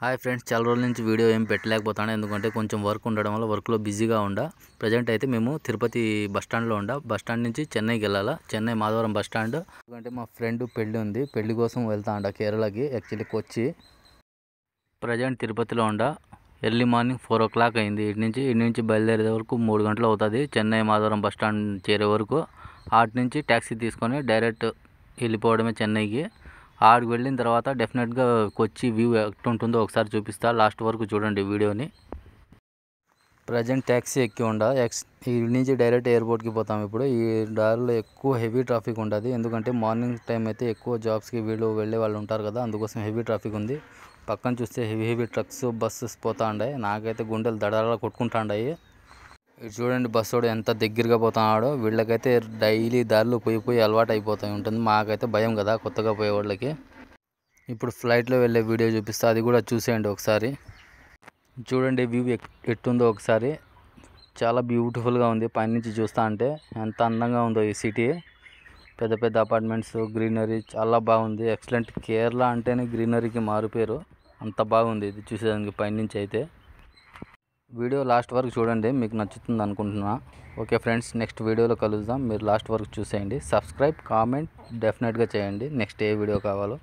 Hi friends, చాలా రోజుల నుంచి వీడియో ఏం పెట్టలేకపోతాను. ఎందుకంటే కొంచెం వర్క్ ఉండడం వల్ల వర్క్లో బిజీగా ఉండా. ప్రజెంట్ అయితే మేము తిరుపతి బస్ స్టాండ్లో ఉండా. బస్ స్టాండ్ నుంచి చెన్నైకి వెళ్ళాలా. Chennai Madhavaram bus stand. ఎందుకంటే మా ఫ్రెండ్ పెళ్ళి ఉంది, పెళ్లి కోసం వెళ్తా అంట కేరళకి. యాక్చువల్లీ కొచ్చి ప్రజెంట్ తిరుపతిలో ఉండా. ఎర్లీ మార్నింగ్ 4 o'clock అయింది. ఇటు నుంచి బయలుదేరే వరకు 3 గంటలు అవుతుంది. చెన్నై మాధవరం బస్ స్టాండ్ చేరే వరకు. అటు నుంచి ట్యాక్సీ తీసుకొని డైరెక్ట్ వెళ్ళిపోవడమే చెన్నైకి. ఆడికి వెళ్ళిన తర్వాత డెఫినెట్గా కొచ్చి వ్యూ ఎట్టుంటుందో ఒకసారి చూపిస్తా. లాస్ట్ వరకు చూడండి వీడియోని. ప్రజెంట్ ట్యాక్సీ ఎక్కి ఉండా. ఈ నుంచి డైరెక్ట్ ఎయిర్పోర్ట్కి పోతాం. ఇప్పుడు ఈ దారిలో ఎక్కువ హెవీ ట్రాఫిక్ ఉంటుంది. ఎందుకంటే మార్నింగ్ టైం అయితే ఎక్కువ జాబ్స్కి వీళ్ళు వెళ్ళే వాళ్ళు ఉంటారు కదా, అందుకోసం హెవీ ట్రాఫిక్ ఉంది. పక్కన చూస్తే హెవీ ట్రక్స్ బస్సెస్ పోతా ఉన్నాయి. నాకైతే గుండెలు దడలా కొట్టుకుంటా ఉన్నాయి. ఇది చూడండి, బస్సోడు ఎంత దగ్గరగా పోతున్నాడో. వీళ్ళకైతే డైలీ దారిలో పోయి అలవాటు అయిపోతూ ఉంటుంది. మాకైతే భయం కదా కొత్తగా పోయే వాళ్ళకి. ఇప్పుడు ఫ్లైట్లో వెళ్ళే వీడియో చూపిస్తా, అది కూడా చూసేయండి ఒకసారి. చూడండి వ్యూ ఎట్టుందో ఒకసారి. చాలా బ్యూటిఫుల్గా ఉంది పైనుంచి చూస్తా అంటే. ఎంత అందంగా ఉందో ఈ సిటీ. పెద్ద పెద్ద అపార్ట్మెంట్స్, గ్రీనరీ చాలా బాగుంది. ఎక్సలెంట్. కేరళ అంటేనే గ్రీనరీకి మారుపేరు. అంత బాగుంది ఇది చూసేదానికి పైనుంచి అయితే. వీడియో లాస్ట్ వరకు చూడండి, మీకు నచ్చుతుంది అనుకుంటున్నా. ఓకే ఫ్రెండ్స్, నెక్స్ట్ వీడియోలో కలుద్దాం. మీరు లాస్ట్ వరకు చూసేయండి. సబ్స్క్రైబ్, కామెంట్ డెఫినెట్గా చేయండి నెక్స్ట్ ఏ వీడియో కావాలో.